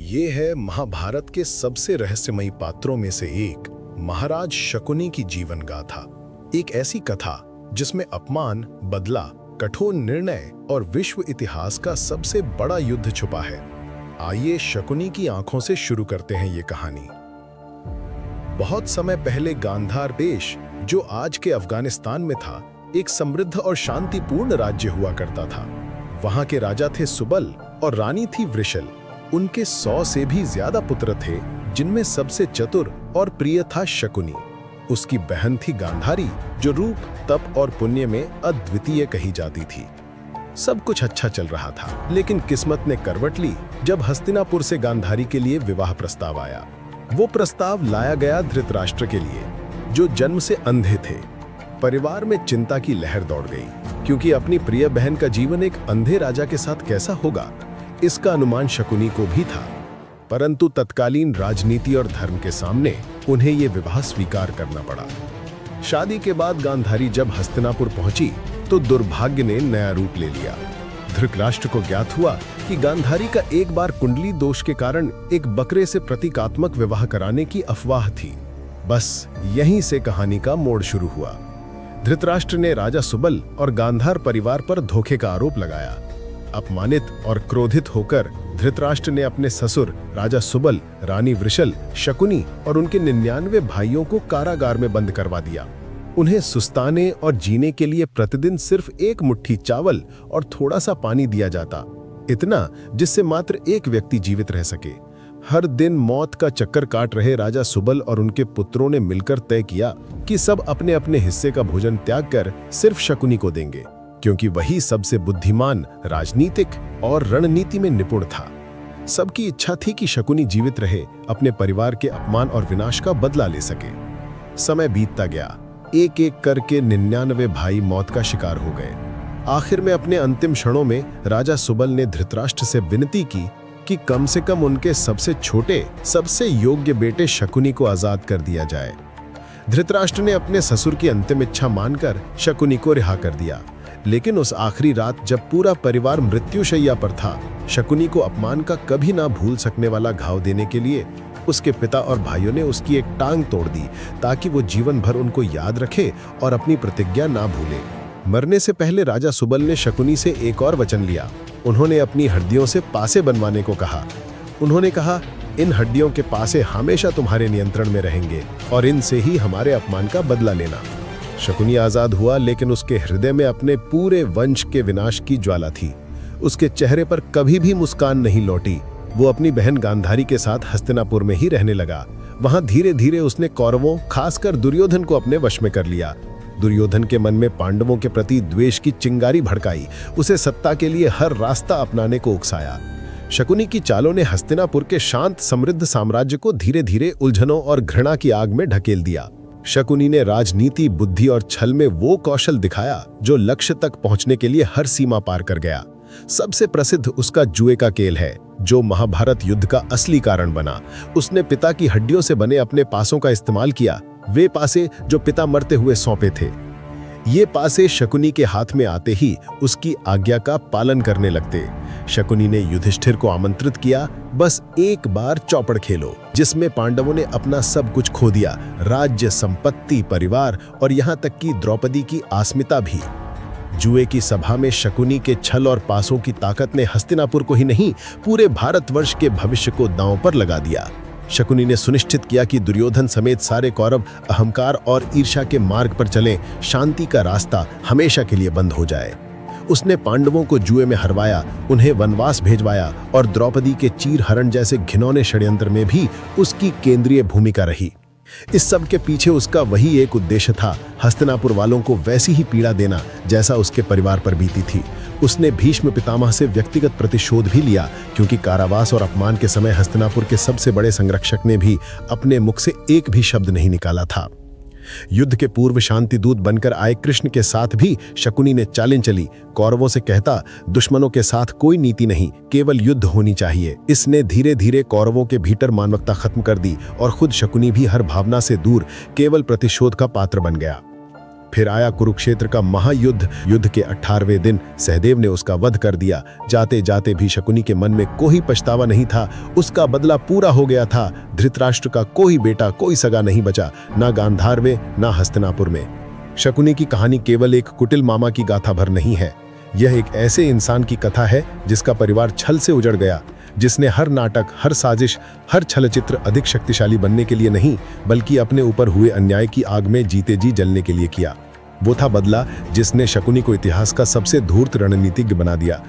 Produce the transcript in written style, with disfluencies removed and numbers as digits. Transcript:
ये है महाभारत के सबसे रहस्यमयी पात्रों में से एक, महाराज शकुनी की जीवन गाथा। एक ऐसी कथा जिसमें अपमान, बदला, कठोर निर्णय और विश्व इतिहास का सबसे बड़ा युद्ध छुपा है। आइए शकुनी की आंखों से शुरू करते हैं ये कहानी। बहुत समय पहले गांधार देश, जो आज के अफगानिस्तान में था, एक समृद्ध और शांतिपूर्ण राज्य हुआ करता था। वहां के राजा थे सुबल और रानी थी वृषल। उनके 100 से भी ज्यादा पुत्र थे, जिनमें सबसे चतुर और प्रिय था शकुनी। उसकी बहन थी गांधारी, जो रूप, तप और पुण्य में अद्वितीय कही जाती थी। सब कुछ अच्छा चल रहा था, लेकिन किस्मत ने करवट ली जब हस्तिनापुर से गांधारी के लिए विवाह प्रस्ताव आया। वो प्रस्ताव लाया गया धृतराष्ट्र के लिए, जो जन्म से अंधे थे। परिवार में चिंता की लहर दौड़ गई, क्योंकि अपनी प्रिय बहन का जीवन एक अंधे राजा के साथ कैसा होगा, इसका अनुमान शकुनी को भी था। परंतु तत्कालीन राजनीति और धर्म के सामने उन्हें यह विवाह स्वीकार करना पड़ा। शादी के बाद गांधारी जब हस्तिनापुर पहुंची तो दुर्भाग्य ने नया रूप ले लिया। धृतराष्ट्र को ज्ञात हुआ कि गांधारी का एक बार कुंडली दोष के कारण एक बकरे से प्रतीकात्मक विवाह कराने की अफवाह थी। बस यहीं से कहानी का मोड़ शुरू हुआ। धृतराष्ट्र ने राजा सुबल और गांधार परिवार पर धोखे का आरोप लगाया। अपमानित और क्रोधित होकर धृतराष्ट्र ने अपने ससुर राजा सुबल, रानी वृषल, शकुनी और उनके 99 भाइयों को कारागार में बंद करवा दिया। उन्हें सुस्ताने और जीने के लिए प्रतिदिन सिर्फ एक मुट्ठी चावल और थोड़ा सा पानी दिया जाता, इतना जिससे मात्र एक व्यक्ति जीवित रह सके। हर दिन मौत का चक्कर काट रहे राजा सुबल और उनके पुत्रों ने मिलकर तय किया कि सब अपने अपने हिस्से का भोजन त्याग कर सिर्फ शकुनी को देंगे, क्योंकि वही सबसे बुद्धिमान, राजनीतिक और रणनीति में निपुण था। सबकी इच्छा थी कि शकुनी जीवित रहे, अपने परिवार के अपमान और विनाश का बदला ले सके। समय बीतता गया, एक एक करके 99 भाई मौत का शिकार हो गए। आखिर में अपने अंतिम क्षणों में राजा सुबल ने धृतराष्ट्र से विनती की कि कम से कम उनके सबसे छोटे, सबसे योग्य बेटे शकुनी को आजाद कर दिया जाए। धृतराष्ट्र ने अपने ससुर की अंतिम इच्छा मानकर शकुनी को रिहा कर दिया। लेकिन उस आखिरी रात जब पूरा परिवार मृत्युशैया पर था, शकुनी को अपमान का कभी ना भूल सकने वाला घाव देने के लिए उसके पिता और भाइयों ने उसकी एक टांग तोड़ दी, ताकि वो जीवन भर उनको याद रखे और अपनी प्रतिज्ञा ना भूले। मरने से पहले राजा सुबल ने शकुनी से एक और वचन लिया। उन्होंने अपनी हड्डियों से पासे बनवाने को कहा। उन्होंने कहा, इन हड्डियों के पासे हमेशा तुम्हारे नियंत्रण में रहेंगे और इनसे ही हमारे अपमान का बदला लेना। शकुनी आजाद हुआ, लेकिन उसके हृदय में अपने पूरे वंश के विनाश की ज्वाला थी। उसके चेहरे पर कभी भी मुस्कान नहीं लौटी। वो अपनी बहन गांधारी के साथ हस्तिनापुर में ही रहने लगा। वहां धीरे धीरे उसने कौरवों, खासकर दुर्योधन को अपने वश में कर लिया। दुर्योधन के मन में पांडवों के प्रति द्वेष की चिंगारी भड़काई, उसे सत्ता के लिए हर रास्ता अपनाने को उकसाया। शकुनी की चालों ने हस्तिनापुर के शांत समृद्ध साम्राज्य को धीरे धीरे उलझनों और घृणा की आग में ढकेल दिया। शकुनी ने राजनीति, बुद्धि और छल में वो कौशल दिखाया जो लक्ष्य तक पहुंचने के लिए हर सीमा पार कर गया। सबसे प्रसिद्ध उसका जुए का खेल है, जो महाभारत युद्ध का असली कारण बना। उसने पिता की हड्डियों से बने अपने पासों का इस्तेमाल किया, वे पासे जो पिता मरते हुए सौंपे थे। ये पासे शकुनी के हाथ में आते ही उसकी आज्ञा का पालन करने लगते। शकुनी ने युधिष्ठिर को आमंत्रित किया, बस एक बार चौपड़ खेलो, जिसमें पांडवों ने अपना सब कुछ खो दिया, राज्य, संपत्ति, परिवार और यहाँ तक कि द्रौपदी की अस्मिता भी। जुए की सभा में शकुनी के छल और पासों की ताकत ने हस्तिनापुर को ही नहीं, पूरे भारतवर्ष के भविष्य को दांव पर लगा दिया। शकुनी ने सुनिश्चित किया कि दुर्योधन समेत सारे कौरव अहंकार और ईर्ष्या के मार्ग पर चलें, शांति का रास्ता हमेशा के लिए बंद हो जाए। उसने पांडवों को जुए में हरवाया, उन्हें वनवास भेजवाया और द्रौपदी के चीरहरण जैसे घिनौने षड्यंत्र में भी उसकी केंद्रीय भूमिका रही। इस सब के पीछे उसका वही एक उद्देश्य था, हस्तिनापुर वालों को वैसी ही पीड़ा देना जैसा उसके परिवार पर बीती थी। उसने भीष्म पितामह से व्यक्तिगत प्रतिशोध भी लिया, क्योंकि कारावास और अपमान के समय हस्तिनापुर के सबसे बड़े संरक्षक ने भी अपने मुख से एक भी शब्द नहीं निकाला था। युद्ध के पूर्व शांति दूत बनकर आए कृष्ण के साथ भी शकुनी ने चालें चली। कौरवों से कहता, दुश्मनों के साथ कोई नीति नहीं, केवल युद्ध होनी चाहिए। इसने धीरे धीरे कौरवों के भीतर मानवता खत्म कर दी और खुद शकुनी भी हर भावना से दूर केवल प्रतिशोध का पात्र बन गया। फिर आया कुरुक्षेत्र का महायुद्ध। युद्ध के 18वें दिन सहदेव ने उसका वध कर दिया। जाते जाते भी शकुनी के मन में कोई पछतावा नहीं था। उसका बदला पूरा हो गया था। धृतराष्ट्र का कोई बेटा, कोई सगा नहीं बचा, ना गांधार में, ना हस्तिनापुर में। शकुनी की कहानी केवल एक कुटिल मामा की गाथा भर नहीं है। यह एक ऐसे इंसान की कथा है जिसका परिवार छल से उजड़ गया, जिसने हर नाटक, हर साजिश, हर छलचित्र अधिक शक्तिशाली बनने के लिए नहीं, बल्कि अपने ऊपर हुए अन्याय की आग में जीते जी जलने के लिए किया। वो था बदला, जिसने शकुनी को इतिहास का सबसे धूर्त रणनीतिज्ञ बना दिया।